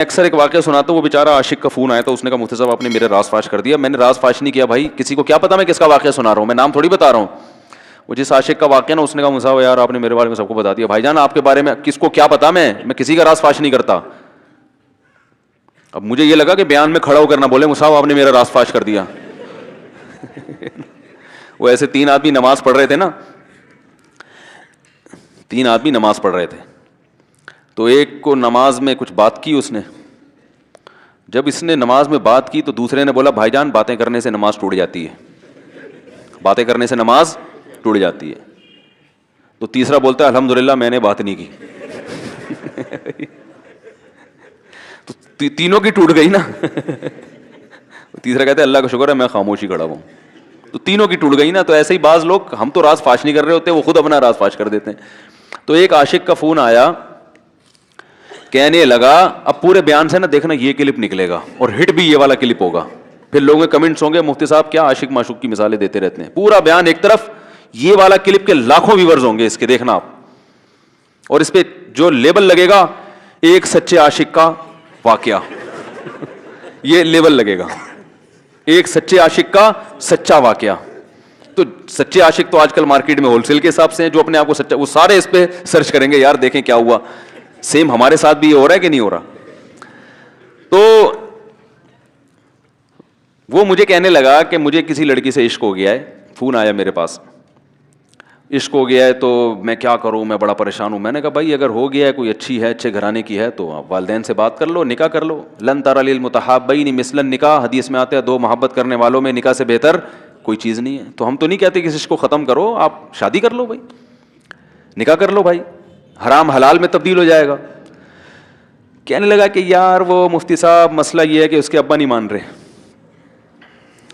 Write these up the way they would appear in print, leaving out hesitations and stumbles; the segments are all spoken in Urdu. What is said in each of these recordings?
اکثر ایک واقعہ سناتا ہوں, وہ بیچارہ عاشق کا فون آیا تو اس نے کہا مفتی صاحب آپ نے میرے راز فاش کر دیا. میں نے راز فاش نہیں کیا بھائی, کسی کو کیا پتا میں کس کا واقعہ سنا رہا ہوں, میں نام تھوڑی بتا رہا ہوں. وہ جس عاشق کا واقعہ نا, اس نے کہا مفتی صاحب یار آپ نے میرے بارے میں سب کو بتا دیا. بھائی جان آپ کے بارے میں کس کو کیا پتا, میں کسی کا راز فاش نہیں کرتا. اب مجھے یہ لگا کہ بیان میں کھڑا ہو کر نہ بولے مفتی صاحب آپ نے میرا راز فاش کر دیا. وہ ایسے 3 آدمی نماز پڑھ رہے تھے نا, 3 آدمی نماز پڑھ رہے تھے, تو ایک کو نماز میں کچھ بات کی اس نے. جب اس نے نماز میں بات کی تو دوسرے نے بولا بھائی جان باتیں کرنے سے نماز ٹوٹ جاتی ہے, باتیں کرنے سے نماز ٹوٹ جاتی ہے. تو تیسرا بولتا ہے الحمدللہ میں نے بات نہیں کی. تو تینوں کی ٹوٹ گئی نا. تیسرا کہتا ہے اللہ کا شکر ہے میں خاموشی کھڑا ہوں. تو تینوں کی ٹوٹ گئی نا. تو ایسے ہی بعض لوگ, ہم تو راز فاش نہیں کر رہے ہوتے, وہ خود اپنا راز فاش کر دیتے ہیں. تو ایک عاشق کا فون آیا, کہنے لگا اب پورے بیان سے نا دیکھنا یہ کلپ نکلے گا اور ہٹ بھی یہ والا کلپ ہوگا. پھر لوگوں کے کمنٹس ہوں گے مفتی صاحب کیا عاشق معشوق کی مثالیں دیتے رہتے ہیں. پورا بیان ایک طرف, یہ والا کلپ کے لاکھوں ویورز ہوں گے اس کے, دیکھنا آپ. اور اس پہ جو لیبل لگے گا ایک سچے عاشق کا واقعہ, یہ لیبل لگے گا ایک سچے عاشق کا سچا واقعہ. تو سچے عاشق تو آج کل مارکیٹ میں ہول سیل کے حساب سے ہیں, جو اپنے آپ کو سچا, وہ سارے اس پہ سرچ کریں گے یار دیکھیں کیا ہوا. سیم ہمارے ساتھ بھی یہ ہو رہا ہے کہ نہیں ہو رہا. تو وہ مجھے کہنے لگا کہ مجھے کسی لڑکی سے عشق ہو گیا ہے, فون آیا میرے پاس, عشق ہو گیا ہے تو میں کیا کروں, میں بڑا پریشان ہوں. میں نے کہا بھائی اگر ہو گیا ہے, کوئی اچھی ہے, اچھے گھرانے کی ہے, تو آپ والدین سے بات کر لو, نکاح کر لو. لن تری للمتحابین مثل النکاح, حدیث میں آتا ہے 2 محبت کرنے والوں میں نکاح سے بہتر کوئی چیز نہیں ہے. تو ہم تو نہیں کہتے کہ اس کو ختم کرو, آپ شادی کر لو بھائی, نکاح کر لو بھائی, حرام حلال میں تبدیل ہو جائے گا. کہنے لگا کہ یار وہ مفتی صاحب مسئلہ یہ ہے کہ اس کے ابا نہیں مان رہے.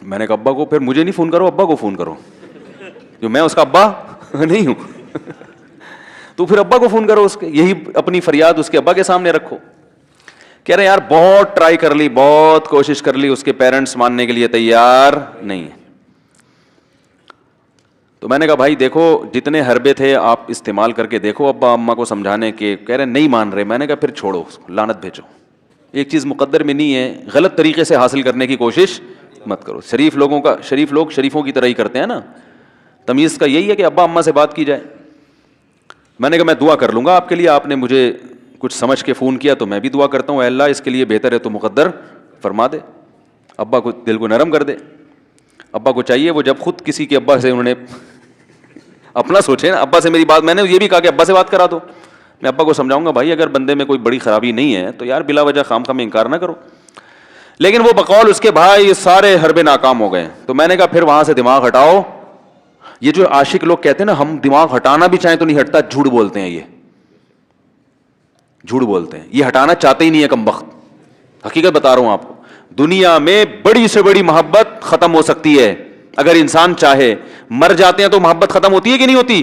میں نے کہا ابا کو, پھر مجھے نہیں فون کرو, ابا کو فون کرو, جو میں اس کا ابا نہیں ہوں. تو پھر ابا کو فون کرو, اس کے یہی اپنی فریاد اس کے ابا کے سامنے رکھو. کہہ رہے یار بہت ٹرائی کر لی, بہت کوشش کر لی, اس کے پیرنٹس ماننے کے لیے تیار نہیں ہے. تو میں نے کہا بھائی دیکھو جتنے حربے تھے آپ استعمال کر کے دیکھو ابا اماں کو سمجھانے کے. کہہ رہے نہیں مان رہے. میں نے کہا پھر چھوڑو اس کو, لعنت بھیجو. ایک چیز مقدر میں نہیں ہے, غلط طریقے سے حاصل کرنے کی کوشش مت کرو. شریف لوگ شریفوں کی طرح ہی کرتے ہیں نا. تمیز کا یہی ہے کہ ابا اماں سے بات کی جائے. میں نے کہا میں دعا کر لوں گا آپ کے لیے, آپ نے مجھے کچھ سمجھ کے فون کیا تو میں بھی دعا کرتا ہوں, اے اللہ اس کے لیے بہتر ہے تو مقدر فرما دے, ابا کو دل کو نرم کر دے. ابا کو چاہیے وہ جب خود کسی کے ابا سے انہوں نے اپنا سوچے نا, ابا سے میری بات, میں نے یہ بھی کہا کہ ابا سے بات کرا دو. میں ابا کو سمجھاؤں گا بھائی اگر بندے میں کوئی بڑی خرابی نہیں ہے تو یار بلا وجہ خام خواہ میں انکار نہ کرو. لیکن وہ بقول اس کے بھائی سارے حربے ناکام ہو گئے. تو میں نے کہا پھر وہاں سے دماغ ہٹاؤ. یہ جو عاشق لوگ کہتے ہیں نا ہم دماغ ہٹانا بھی چاہیں تو نہیں ہٹتا, جھوٹ بولتے ہیں, یہ جھوٹ بولتے ہیں, یہ ہٹانا چاہتے ہی نہیں ہے کم بخت. حقیقت بتا رہا ہوں آپ کو, دنیا میں بڑی سے بڑی محبت ختم ہو سکتی ہے اگر انسان چاہے. مر جاتے ہیں تو محبت ختم ہوتی ہے کہ نہیں ہوتی؟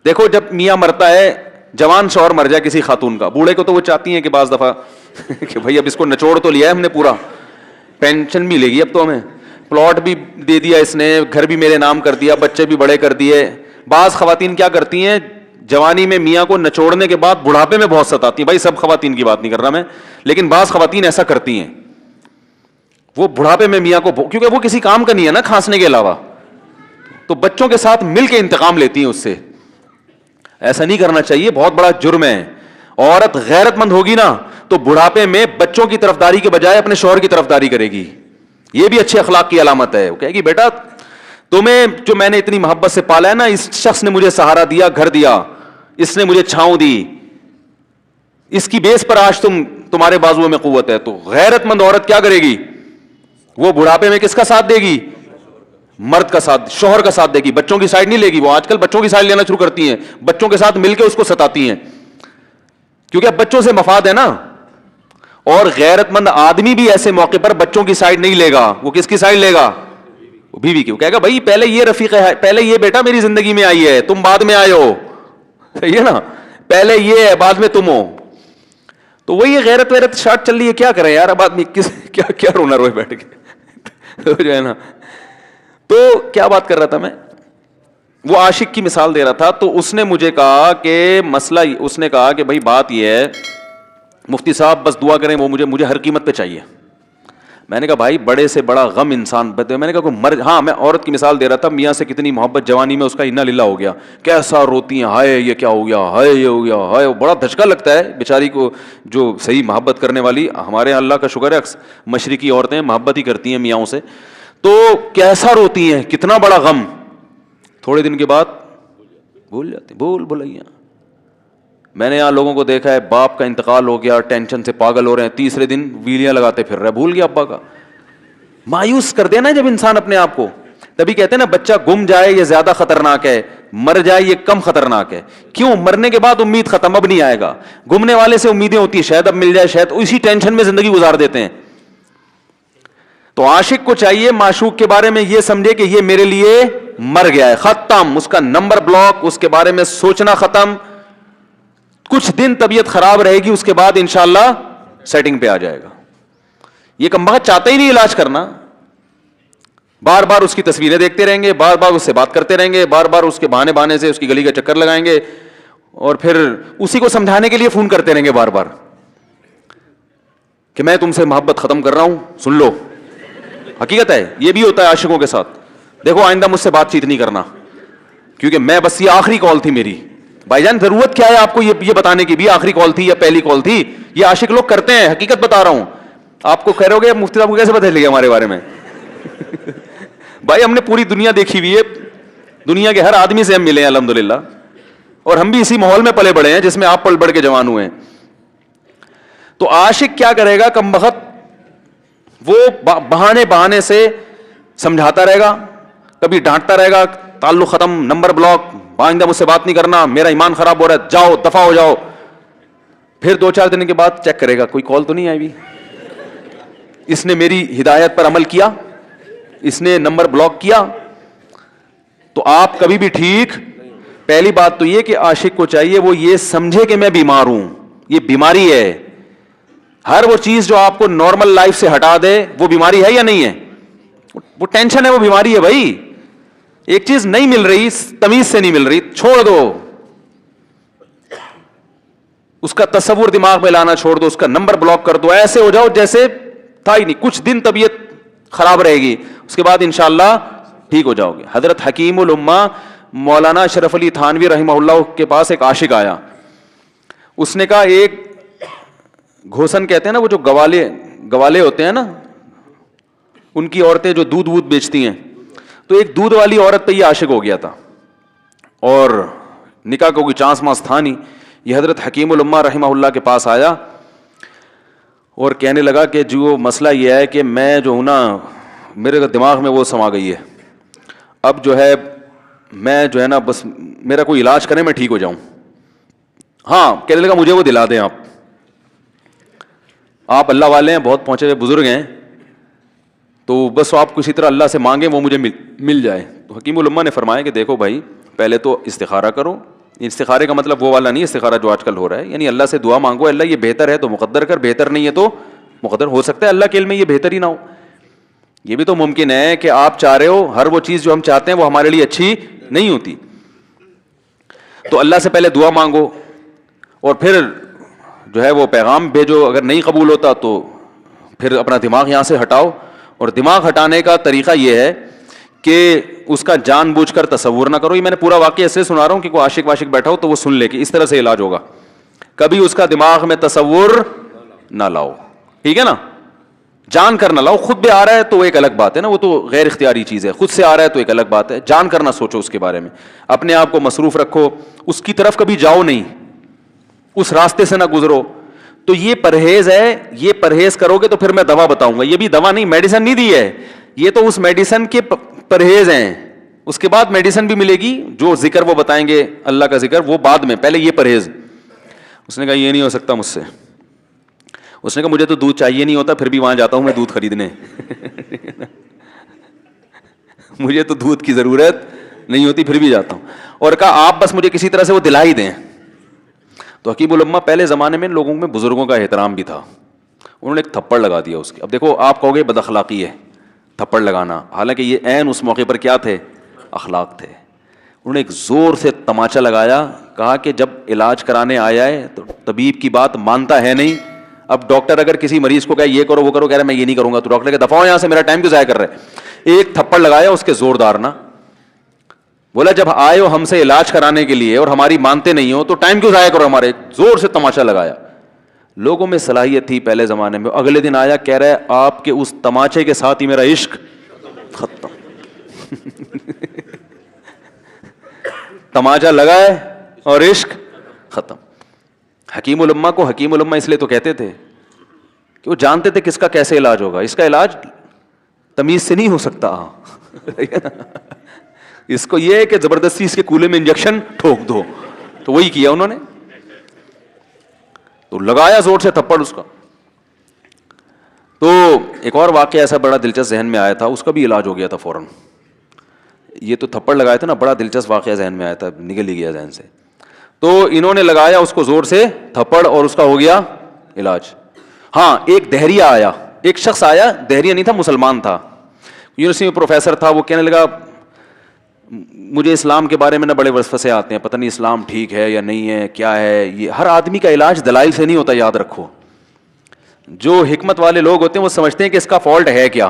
دیکھو جب میاں مرتا ہے, جوان شوہر مر جائے کسی خاتون کا, بوڑھے کو تو وہ چاہتی ہیں کہ بعض دفعہ کہ بھائی اب اس کو نچوڑ تو لیا ہے ہم نے, پورا پینشن بھی لے گی اب تو ہمیں, پلاٹ بھی دے دیا اس نے, گھر بھی میرے نام کر دیا, بچے بھی بڑے کر دیے. بعض خواتین کیا کرتی ہیں جوانی میں میاں کو نچوڑنے کے بعد بڑھاپے میں بہت ستاتی ہیں. بھائی سب خواتین کی بات نہیں کر رہا میں, لیکن بعض خواتین ایسا کرتی ہیں, وہ بڑھاپے میں میاں کو, کیونکہ وہ کسی کام کا نہیں ہے نا کھانسنے کے علاوہ, تو بچوں کے ساتھ مل کے انتقام لیتی ہیں اس سے. ایسا نہیں کرنا چاہیے, بہت بڑا جرم ہے. عورت غیرت مند ہوگی نا تو بڑھاپے میں بچوں کی طرفداری کے بجائے اپنے شوہر کی طرفداری کرے گی. یہ بھی اچھے اخلاق کی علامت ہے. وہ کہے گی بیٹا تمہیں جو میں نے اتنی محبت سے پالا ہے نا, اس شخص نے مجھے سہارا دیا, گھر دیا, اس نے مجھے چھاؤں دی, اس کی بیس پر آج تمہارے بازوؤں میں قوت ہے. تو غیرت مند عورت کیا کرے گی, وہ بڑھاپے میں کس کا ساتھ دے گی, مرد کا ساتھ, شوہر کا ساتھ دے گی, بچوں کی سائڈ نہیں لے گی. وہ آج کل بچوں کی سائڈ لینا شروع کرتی ہیں, بچوں کے ساتھ مل کے اس کو ستاتی ہیں, کیونکہ اب بچوں سے مفاد ہے نا. اور غیرت مند آدمی بھی ایسے موقع پر بچوں کی سائڈ نہیں لے گا. وہ کس کی سائڈ لے گا, بیوی کی. وہ کہے گا بھائی پہلے یہ رفیق ہے, پہلے یہ بیٹا میری زندگی میں آئی ہے, تم بعد میں آئے ہو, صحیح ہے نا, پہلے یہ ہے بعد میں تم ہو. تو وہی غیرت ویرت شارٹ چل رہی ہے, کیا کریں یار اب آدمی کیا رونا روئے بیٹھ کے جو ہے نا. تو کیا بات کر رہا تھا میں, وہ عاشق کی مثال دے رہا تھا. تو اس نے مجھے کہا کہ مسئلہ, اس نے کہا کہ بھائی بات یہ ہے مفتی صاحب بس دعا کریں وہ مجھے ہر قیمت پہ چاہیے. میں نے کہا بھائی بڑے سے بڑا غم انسان میں نے کہا کوئی ہاں میں عورت کی مثال دے رہا تھا, میاں سے کتنی محبت جوانی میں اس کا انا للہ ہو گیا, کیسا روتی ہیں, ہائے یہ کیا ہو گیا, ہائے یہ ہو گیا, ہائے, بڑا دھچکا لگتا ہے بیچاری کو جو صحیح محبت کرنے والی. ہمارے یہاں اللہ کا شکر ہے مشرقی عورتیں محبت ہی کرتی ہیں میاں سے, تو کیسا روتی ہیں, کتنا بڑا غم, تھوڑے دن کے بعد بھول جاتی, بھلائیاں. میں نے یہاں لوگوں کو دیکھا ہے باپ کا انتقال ہو گیا, ٹینشن سے پاگل ہو رہے ہیں, تیسرے دن ویلیاں لگاتے پھر رہے, بھول گیا ابا کا. مایوس کر دینا جب انسان اپنے آپ کو. تبھی کہتے ہیں نا بچہ گم جائے یہ زیادہ خطرناک ہے, مر جائے یہ کم خطرناک ہے. کیوں؟ مرنے کے بعد امید ختم, اب نہیں آئے گا. گمنے والے سے امیدیں ہوتی ہیں شاید اب مل جائے, شاید اسی ٹینشن میں زندگی گزار دیتے ہیں. تو عاشق کو چاہیے معشوق کے بارے میں یہ سمجھے کہ یہ میرے لیے مر گیا ہے, ختم, اس کا نمبر بلاک, اس کے بارے میں سوچنا ختم. کچھ دن طبیعت خراب رہے گی, اس کے بعد انشاءاللہ سیٹنگ پہ آ جائے گا. یہ کمبخت چاہتا ہی نہیں علاج کرنا, بار بار اس کی تصویریں دیکھتے رہیں گے, بار بار اس سے بات کرتے رہیں گے, بار بار اس کے بہانے سے اس کی گلی کا چکر لگائیں گے, اور پھر اسی کو سمجھانے کے لیے فون کرتے رہیں گے بار بار کہ میں تم سے محبت ختم کر رہا ہوں, سن لو. حقیقت ہے یہ بھی ہوتا ہے عاشقوں کے ساتھ. دیکھو آئندہ مجھ سے بات چیت نہیں کرنا کیونکہ میں بس یہ آخری کال تھی میری. بھائی جان ضرورت کیا ہے آپ کو یہ بتانے کی بھی آخری کال تھی یا پہلی کال تھی؟ یہ عاشق لوگ کرتے ہیں, حقیقت بتا رہا ہوں. آپ کو کہہ رہے ہو گے مفتی صاحب کو کیسے پتہ لگا ہمارے بارے میں؟ بھائی ہم نے پوری دنیا دیکھی ہوئی ہے, دنیا کے ہر آدمی سے ہم ملے ہیں الحمدللہ, اور ہم بھی اسی ماحول میں پلے بڑے ہیں جس میں آپ پل بڑھ کے جوان ہوئے ہیں. تو عاشق کیا کرے گا کمبخت, وہ بہانے سے سمجھاتا رہے گا, کبھی ڈانٹتا رہے گا, تعلق ختم, نمبر بلاک, آئندہ مجھ سے بات نہیں کرنا, میرا ایمان خراب ہو رہا ہے, جاؤ دفع ہو جاؤ. پھر 2-4 دن کے بعد چیک کرے گا کوئی کال تو نہیں آئی بھی, اس نے میری ہدایت پر عمل کیا, اس نے نمبر بلاک کیا. تو آپ کبھی بھی ٹھیک. پہلی بات تو یہ کہ عاشق کو چاہیے وہ یہ سمجھے کہ میں بیمار ہوں, یہ بیماری ہے. ہر وہ چیز جو آپ کو نارمل لائف سے ہٹا دے وہ بیماری ہے یا نہیں ہے؟ وہ ٹینشن ہے, وہ بیماری ہے بھائی. ایک چیز نہیں مل رہی, تمیز سے نہیں مل رہی, چھوڑ دو, اس کا تصور دماغ میں لانا چھوڑ دو, اس کا نمبر بلاک کر دو, ایسے ہو جاؤ جیسے تھا ہی نہیں. کچھ دن طبیعت خراب رہے گی, اس کے بعد انشاءاللہ ٹھیک ہو جاؤ گے. حضرت حکیم الامہ مولانا اشرف علی تھانوی رحمہ اللہ کے پاس ایک عاشق آیا. اس نے کہا ایک گھوسن کہتے ہیں نا, وہ جو گوالے ہوتے ہیں نا, ان کی عورتیں جو دودھ بیچتی ہیں, تو ایک دودھ والی عورت پہ یہ عاشق ہو گیا تھا, اور نکاح کا کوئی چانس مانس تھا نہیں. یہ حضرت حکیم الامہ رحمہ اللہ کے پاس آیا اور کہنے لگا کہ جو مسئلہ یہ ہے کہ میں جو ہوں نا, میرے دماغ میں وہ سما گئی ہے, اب جو ہے میں جو ہے نا بس میرا کوئی علاج کریں میں ٹھیک ہو جاؤں. ہاں کہنے لگا مجھے وہ دلا دیں آپ اللہ والے ہیں, بہت پہنچے ہوئے بزرگ ہیں, تو بس آپ کسی طرح اللہ سے مانگیں وہ مجھے مل جائے. تو حکیم الامہ نے فرمایا کہ دیکھو بھائی پہلے تو استخارہ کرو. استخارے کا مطلب وہ والا نہیں استخارہ جو آج کل ہو رہا ہے, یعنی اللہ سے دعا مانگو, اللہ یہ بہتر ہے تو مقدر کر, بہتر نہیں ہے تو مقدر. ہو سکتا ہے اللہ کے علم میں یہ بہتر ہی نہ ہو, یہ بھی تو ممکن ہے کہ آپ چاہ رہے ہو ہر وہ چیز جو ہم چاہتے ہیں وہ ہمارے لیے اچھی نہیں ہوتی. تو اللہ سے پہلے دعا مانگو اور پھر جو ہے وہ پیغام بھیجو. اگر نہیں قبول ہوتا تو پھر اپنا دماغ یہاں سے ہٹاؤ, اور دماغ ہٹانے کا طریقہ یہ ہے کہ اس کا جان بوجھ کر تصور نہ کرو. یہ میں نے پورا واقعہ ایسے سنا رہا ہوں کہ کوئی عاشق واشق بیٹھا ہو تو وہ سن لے کہ اس طرح سے علاج ہوگا. کبھی اس کا دماغ میں تصور نہ لاؤ, ٹھیک ہے نا, جان کر نہ لاؤ. خود بھی آ رہا ہے تو ایک الگ بات ہے نا, وہ تو غیر اختیاری چیز ہے, خود سے آ رہا ہے تو ایک الگ بات ہے. جان کر نہ سوچو اس کے بارے میں, اپنے آپ کو مصروف رکھو, اس کی طرف کبھی جاؤ نہیں, اس راستے سے نہ گزرو. تو یہ پرہیز ہے, یہ پرہیز کرو گے تو پھر میں دوا بتاؤں گا. یہ بھی دوا نہیں, میڈیسن نہیں دی ہے, یہ تو اس میڈیسن کے پرہیز ہیں. اس کے بعد میڈیسن بھی ملے گی, جو ذکر وہ بتائیں گے اللہ کا ذکر وہ بعد میں, پہلے یہ پرہیز. اس نے کہا یہ نہیں ہو سکتا مجھ سے. اس نے کہا مجھے تو دودھ چاہیے نہیں ہوتا, پھر بھی وہاں جاتا ہوں میں دودھ خریدنے. مجھے تو دودھ کی ضرورت نہیں ہوتی پھر بھی جاتا ہوں. اور کہا آپ بس مجھے کسی طرح سے وہ دلا ہی دیں. تو حکیم الامہ پہلے زمانے میں لوگوں میں بزرگوں کا احترام بھی تھا, انہوں نے ایک تھپڑ لگا دیا اس کے. اب دیکھو آپ کہو گے بد اخلاقی ہے تھپڑ لگانا, حالانکہ یہ عین اس موقع پر کیا تھے, اخلاق تھے. انہوں نے ایک زور سے تماچا لگایا, کہا کہ جب علاج کرانے آیا ہے تو طبیب کی بات مانتا ہے نہیں, اب ڈاکٹر اگر کسی مریض کو کہے یہ کرو وہ کرو، کہہ رہے میں یہ نہیں کروں گا، تو ڈاکٹر کہ دفعہ ہو یہاں سے، میرا ٹائم کیوں ضائع کر رہے؟ ایک تھپڑ لگایا اس کے زوردار نا، بولا جب آئے ہو ہم سے علاج کرانے کے لیے اور ہماری مانتے نہیں ہو تو ٹائم کیوں ضائع کرو ہمارے، زور سے تماشا لگایا. لوگوں میں صلاحیت تھی پہلے زمانے میں. اگلے دن آیا کہہ رہا ہے آپ کے اس تماچے کے ساتھ ہی میرا عشق ختم. تماچا لگا ہے اور عشق ختم. حکیم الامہ کو حکیم الامہ اس لیے تو کہتے تھے کہ وہ جانتے تھے کس کا کیسے علاج ہوگا. اس کا علاج تمیز سے نہیں ہو سکتا. اس کو یہ ہے کہ زبردستی اس کے کولے میں انجیکشن ٹھوک دو. تو وہی کیا انہوں نے, تو لگایا زور سے تھپڑ اس کا. تو ایک اور واقعہ ایسا بڑا دلچسپ ذہن میں آیا تھا, اس کا بھی علاج ہو گیا تھا فوراً. یہ تو تھپڑ لگایا تھا نا, بڑا دلچسپ واقعہ ذہن میں آیا تھا, نکل ہی گیا ذہن سے. تو انہوں نے لگایا اس کو زور سے تھپڑ اور اس کا ہو گیا علاج. ہاں ایک دہریہ آیا, ایک شخص آیا, دہریہ نہیں تھا مسلمان تھا, یونیورسٹی میں پروفیسر تھا. وہ کہنے لگا مجھے اسلام کے بارے میں نہ بڑے وسوسے آتے ہیں, پتہ نہیں اسلام ٹھیک ہے یا نہیں ہے, کیا ہے یہ. ہر آدمی کا علاج دلائل سے نہیں ہوتا, یاد رکھو. جو حکمت والے لوگ ہوتے ہیں وہ سمجھتے ہیں کہ اس کا فالٹ ہے کیا,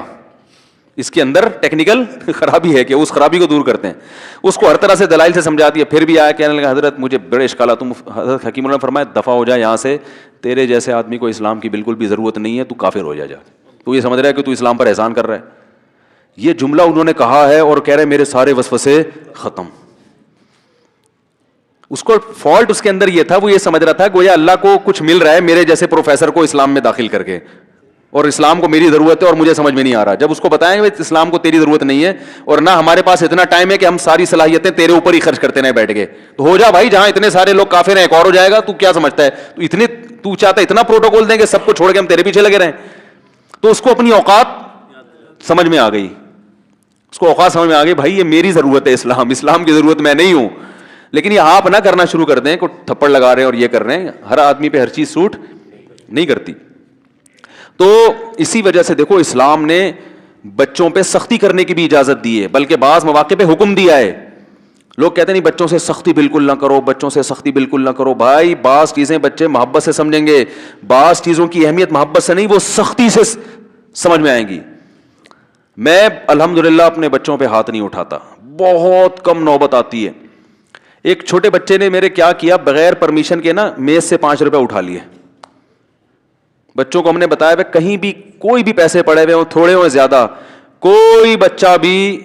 اس کے اندر ٹیکنیکل خرابی ہے کہ اس خرابی کو دور کرتے ہیں. اس کو ہر طرح سے دلائل سے سمجھا دیا. پھر بھی آیا کہنے لگا حضرت مجھے بڑے اشکالات. حضرت حکیم اللہ نے فرمایا دفع ہو جائے یہاں سے, تیرے جیسے آدمی کو اسلام کی بالکل بھی ضرورت نہیں ہے, تو کافر ہو جا. تو یہ سمجھ رہا ہے کہ تو اسلام پر احسان کر رہا ہے. یہ جملہ انہوں نے کہا ہے اور کہہ رہے میرے سارے وسوسے ختم. اس کو فالٹ اس کے اندر یہ تھا, وہ یہ سمجھ رہا تھا گویا اللہ کو کچھ مل رہا ہے میرے جیسے پروفیسر کو اسلام میں داخل کر کے, اور اسلام کو میری ضرورت ہے اور مجھے سمجھ میں نہیں آ رہا. جب اس کو بتائیں گے اسلام کو تیری ضرورت نہیں ہے اور نہ ہمارے پاس اتنا ٹائم ہے کہ ہم ساری صلاحیتیں تیرے اوپر ہی خرچ کرتے رہیں بیٹھ کے, تو ہو جا بھائی, جہاں اتنے سارے لوگ کافر ہیں ایک اور ہو جائے گا. تو کیا سمجھتا ہے, تو اتنے تو چاہتا ہے اتنا پروٹوکول دیں کہ سب کو چھوڑ کے ہم تیرے پیچھے لگے رہیں. تو اس کو اپنی اوقات سمجھ میں آ گئی, اس کو اوقات سمجھ میں آ گئی, بھائی یہ میری ضرورت ہے اسلام, اسلام کی ضرورت میں نہیں ہوں. لیکن یہ آپ نہ کرنا شروع کر دیں, کو تھپڑ لگا رہے ہیں اور یہ کر رہے ہیں. ہر آدمی پہ ہر چیز سوٹ نہیں کرتی. تو اسی وجہ سے دیکھو اسلام نے بچوں پہ سختی کرنے کی بھی اجازت دی ہے, بلکہ بعض مواقع پہ حکم دیا ہے. لوگ کہتے ہیں نہیں بچوں سے سختی بالکل نہ کرو, بچوں سے سختی بالکل نہ کرو. بھائی بعض چیزیں بچے محبت سے سمجھیں گے, بعض چیزوں کی اہمیت محبت سے نہیں, وہ سختی سے سمجھ میں آئیں گی. میں الحمدللہ اپنے بچوں پہ ہاتھ نہیں اٹھاتا, بہت کم نوبت آتی ہے. ایک چھوٹے بچے نے میرے کیا کیا, بغیر پرمیشن کے نا میز سے 5 روپے اٹھا لیے. بچوں کو ہم نے بتایا کہیں بھی کوئی بھی پیسے پڑے ہوئے ہوں, تھوڑے ہوں زیادہ, کوئی بچہ بھی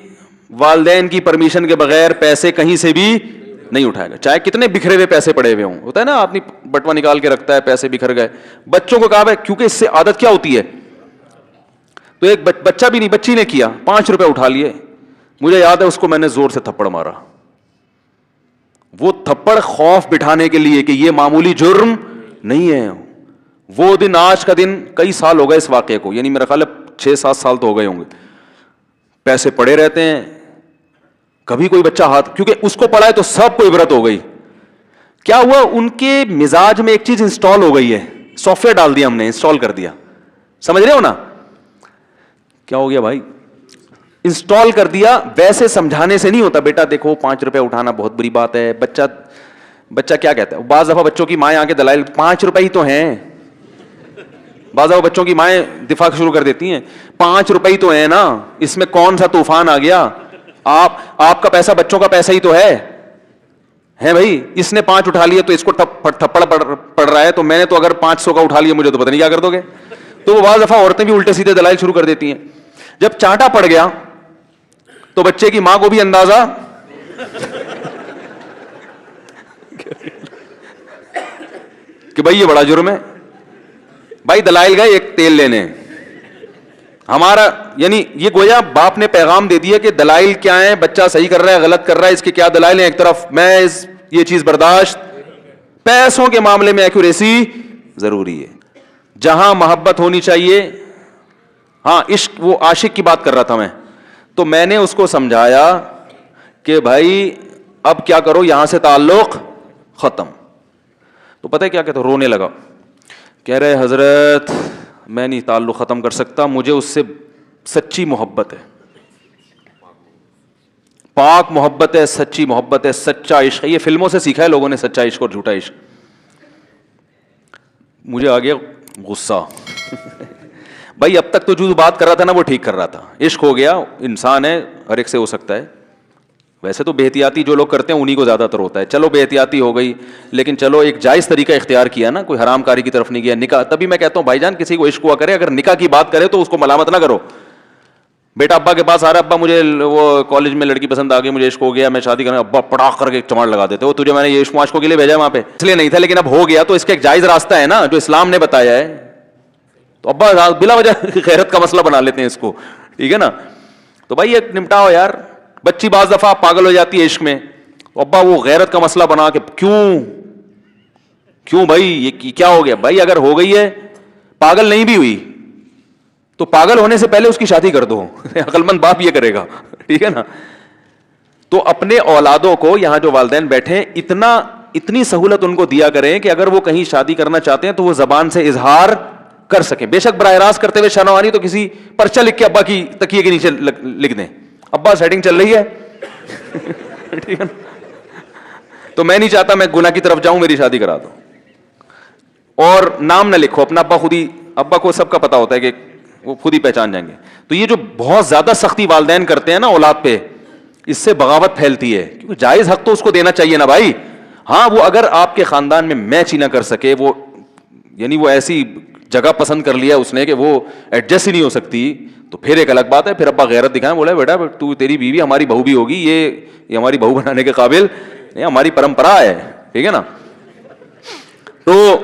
والدین کی پرمیشن کے بغیر پیسے کہیں سے بھی نہیں اٹھائے گا, چاہے کتنے بکھرے ہوئے پیسے پڑے ہوئے ہوں. ہوتا ہے نا آدمی بٹوا نکال کے رکھتا ہے, پیسے بکھر گئے. بچوں کو کہا ہے کیونکہ اس سے عادت کیا ہوتی ہے. تو ایک بچہ بھی نہیں, بچی نے کیا, 5 روپے اٹھا لیے. مجھے یاد ہے اس کو میں نے زور سے تھپڑ مارا. وہ تھپڑ خوف بٹھانے کے لیے کہ یہ معمولی جرم نہیں ہے. وہ دن آج کا دن کئی سال ہو گئے اس واقعے کو, یعنی میرا خیال ہے 6-7 سال تو ہو گئے ہوں گے. پیسے پڑے رہتے ہیں, کبھی کوئی بچہ ہاتھ, کیونکہ اس کو پڑا ہے تو سب کو عبرت ہو گئی. کیا ہوا, ان کے مزاج میں ایک چیز انسٹال ہو گئی ہے, سافٹ ویئر ڈال دیا ہم نے, انسٹال کر دیا. سمجھ رہے ہو نا کیا ہو گیا بھائی, انسٹال کر دیا. ویسے سمجھانے سے نہیں ہوتا, بیٹا دیکھو 5 روپے اٹھانا بہت بری بات ہے. بچہ کیا کہتا ہے, بعض دفعہ بچوں کی مائیں آ کے دلائل 5 روپے ہی تو ہیں, بعض دفعہ بچوں کی مائیں دفاع شروع کر دیتی ہیں 5 روپے ہی تو ہیں نا, اس میں کون سا طوفان آ گیا. آپ کا پیسہ بچوں کا پیسہ ہی تو ہے بھائی. اس نے 5 اٹھا لیے تو اس کو تھپڑ پڑ رہا ہے, تو میں نے تو اگر 500 کا اٹھا لیا مجھے تو پتہ نہیں کیا کر دو گے. تو وہ بعض دفعہ عورتیں بھی الٹے سیدھے دلائل شروع کر دیتی ہیں. جب چانٹا پڑ گیا تو بچے کی ماں کو بھی اندازہ کہ بھائی یہ بڑا جرم ہے. بھائی دلائل گئے ایک تیل لینے, ہمارا یعنی یہ گویا باپ نے پیغام دے دیا کہ دلائل کیا ہیں, بچہ صحیح کر رہا ہے غلط کر رہا ہے, اس کے کیا دلائل ہیں. ایک طرف میں یہ چیز برداشت, پیسوں کے معاملے میں ایکوریسی ضروری ہے. جہاں محبت ہونی چاہیے, ہاں عشق, وہ عاشق کی بات کر رہا تھا میں, تو میں نے اس کو سمجھایا کہ بھائی اب کیا کرو, یہاں سے تعلق ختم. تو پتہ ہے کیا کہتا, رونے لگا, کہہ رہے حضرت میں نہیں تعلق ختم کر سکتا, مجھے اس سے سچی محبت ہے, پاک محبت ہے, سچی محبت ہے, سچا عشق ہے. یہ فلموں سے سیکھا ہے لوگوں نے, سچا عشق اور جھوٹا عشق. مجھے آ گیا غصہ بھائی اب تک تو جو بات کر رہا تھا نا وہ ٹھیک کر رہا تھا, عشق ہو گیا, انسان ہے, ہر ایک سے ہو سکتا ہے. ویسے تو بے احتیاطی جو لوگ کرتے ہیں انہی کو زیادہ تر ہوتا ہے. چلو بے احتیاطی ہو گئی, لیکن چلو ایک جائز طریقہ اختیار کیا نا, کوئی حرام کاری کی طرف نہیں گیا. نکاح, تبھی میں کہتا ہوں بھائی جان کسی کو عشق ہوا کرے, اگر نکاح کی بات کرے تو اس کو ملامت نہ کرو. بیٹا ابا کے پاس آ رہا ہے, ابا مجھے وہ کالج میں لڑکی پسند آ گئی, مجھے عشق ہو گیا, میں شادی کرنا, ابا پڑاخ کر کے چماڑ لگا دیتے, وہ تجھے میں نے یہ عشق معاشقوں کے لیے بھیجا ہے وہاں پہ, اس لیے نہیں تھا, لیکن اب ہو گیا تو اس کا ایک جائز راستہ ہے نا جو اسلام نے بتایا ہے. تو ابا بلا وجہ غیرت کا مسئلہ بنا لیتے ہیں اس کو, ٹھیک ہے نا. تو بھائی ایک نمٹاؤ یار. بچی بعض دفعہ پاگل ہو جاتی ہے عشق میں, ابا وہ غیرت کا مسئلہ بنا کے کیوں بھائی یہ کیا ہو گیا. بھائی اگر ہو گئی ہے, پاگل نہیں بھی ہوئی تو پاگل ہونے سے پہلے اس کی شادی کر دو. عقل مند باپ یہ کرے گا, ٹھیک ہے نا. تو اپنے اولادوں کو, یہاں جو والدین بیٹھے, اتنی سہولت ان کو دیا کریں کہ اگر وہ کہیں شادی کرنا چاہتے ہیں تو وہ زبان سے اظہار کر سکیں. بے شک براہ راست کرتے ہوئے شرمانی تو کسی پرچہ لکھ کے ابا کی تکیے کے نیچے لکھ دیں, ابا سیٹنگ چل رہی ہے, ٹھیک ہے نا. تو میں نہیں چاہتا میں گناہ کی طرف جاؤں, میری شادی کرا دو. اور نام نہ لکھو اپنا, ابا خود ہی, ابا کو سب کا پتا ہوتا ہے کہ وہ خود ہی پہچان جائیں گے. تو یہ جو بہت زیادہ سختی والدین کرتے ہیں نا اولاد پہ, اس سے بغاوت پھیلتی ہے, کیونکہ جائز حق تو اس کو دینا چاہیے نا بھائی. ہاں وہ اگر آپ کے خاندان میں میچ ہی نہ کر سکے, وہ یعنی وہ ایسی جگہ پسند کر لیا اس نے کہ وہ ایڈجسٹ ہی نہیں ہو سکتی, تو پھر ایک الگ بات ہے. پھر ابا غیرت دکھائیں, بولا بیٹا تو تیری بیوی ہماری بہو بھی ہوگی, یہ ہماری بہو بنانے کے قابل, یہ ہماری پرمپرا ہے, ٹھیک ہے نا. تو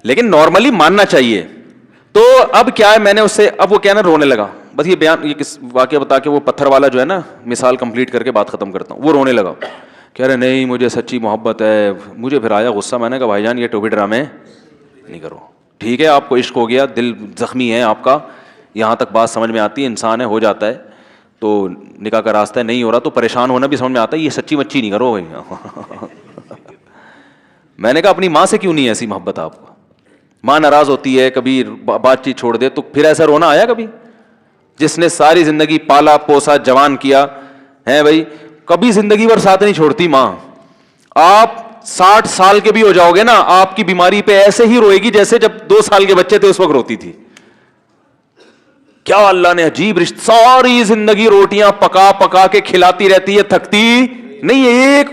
لیکن نارملی ماننا چاہیے. تو اب کیا ہے, میں نے اس سے, اب وہ کیا نا رونے لگا, بس یہ بیان, یہ کس واقعہ بتا کے وہ پتھر والا جو ہے نا مثال کمپلیٹ کر کے بات ختم کرتا ہوں. وہ رونے لگا, کہہ رہے نہیں مجھے سچی محبت ہے. مجھے پھر آیا غصہ, میں نے کہا بھائی جان یہ ٹوپی ڈرامے نہیں کرو, ٹھیک ہے آپ کو عشق ہو گیا, دل زخمی ہے آپ کا, یہاں تک بات سمجھ میں آتی ہے, انسان ہے, ہو جاتا ہے. تو نکاح کا راستہ نہیں ہو رہا تو پریشان ہونا بھی سمجھ میں آتا ہے, یہ سچی مچی نہیں کرو. میں نے کہا اپنی ماں سے کیوں نہیں ایسی محبت آپ کو, ماں ناراض ہوتی ہے, کبھی بات چیت چھوڑ دے تو پھر ایسا رونا آیا کبھی؟ جس نے ساری زندگی پالا پوسا جوان کیا ہے بھائی, کبھی زندگی بھر ساتھ نہیں چھوڑتی ماں. آپ 60 سال کے بھی ہو جاؤ گے نا, آپ کی بیماری پہ ایسے ہی روئے گی جیسے جب 2 سال کے بچے تھے اس وقت روتی تھی. کیا اللہ نے عجیب رشتہ, ساری زندگی روٹیاں پکا پکا کے کھلاتی رہتی ہے, تھکتی نہیں,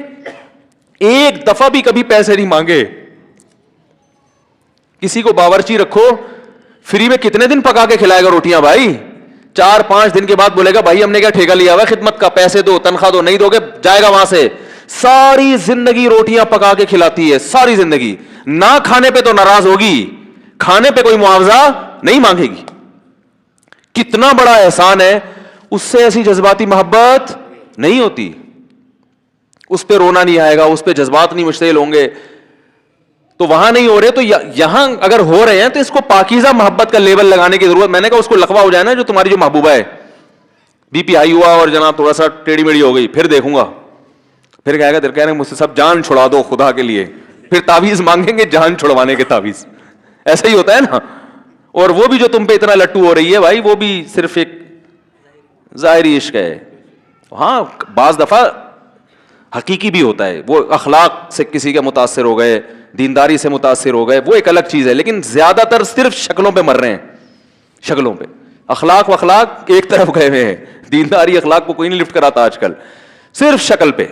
ایک دفعہ بھی کبھی پیسے نہیں مانگے. کسی کو باورچی رکھو, فری میں کتنے دن پکا کے کھلائے گا روٹیاں بھائی؟ 4-5 دن کے بعد بولے گا بھائی ہم نے کیا ٹھیکہ لیا ہوا خدمت کا, پیسے دو, تنخواہ دو, نہیں دو گے جائے گا وہاں سے. ساری زندگی روٹیاں پکا کے کھلاتی ہے, ساری زندگی. نہ کھانے پہ تو ناراض ہوگی, کھانے پہ کوئی معاوضہ نہیں مانگے گی. کتنا بڑا احسان ہے, اس سے ایسی جذباتی محبت نہیں ہوتی. اس پہ رونا نہیں آئے گا, اس پہ جذبات نہیں مشتعل ہوں گے. تو وہاں نہیں ہو رہے, تو یہاں اگر ہو رہے ہیں تو اس کو پاکیزہ محبت کا لیبل لگانے کی ضرورت. میں نے کہا اس کو لقبہ ہو جائے نا جو تمہاری جو محبوبہ ہے, بی پی ہائی ہوا اور جناب تھوڑا سا ٹیڑھی میڑھی ہو گئی, پھر دیکھوں گا, پھر کہے گا کہہ رہے مجھ سے سب جان چھڑا دو خدا کے لیے, پھر تعویذ مانگیں گے جان چھڑوانے کے تعویذ. ایسا ہی ہوتا ہے نا. اور وہ بھی جو تم پہ اتنا لٹو ہو رہی ہے بھائی, وہ بھی صرف ایک ظاہری عشق ہے. ہاں بعض دفعہ حقیقی بھی ہوتا ہے, وہ اخلاق سے کسی کے متاثر ہو گئے, دینداری سے متاثر ہو گئے, وہ ایک الگ چیز ہے. لیکن زیادہ تر صرف شکلوں پہ مر رہے ہیں, شکلوں پہ. اخلاق و اخلاق ایک طرف گئے ہوئے ہیں, دینداری اخلاق کو کوئی نہیں لفٹ کراتا آج کل, صرف شکل پہ.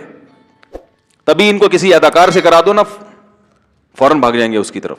تبھی ان کو کسی اداکار سے کرا دو نا, فوراً بھاگ جائیں گے اس کی طرف.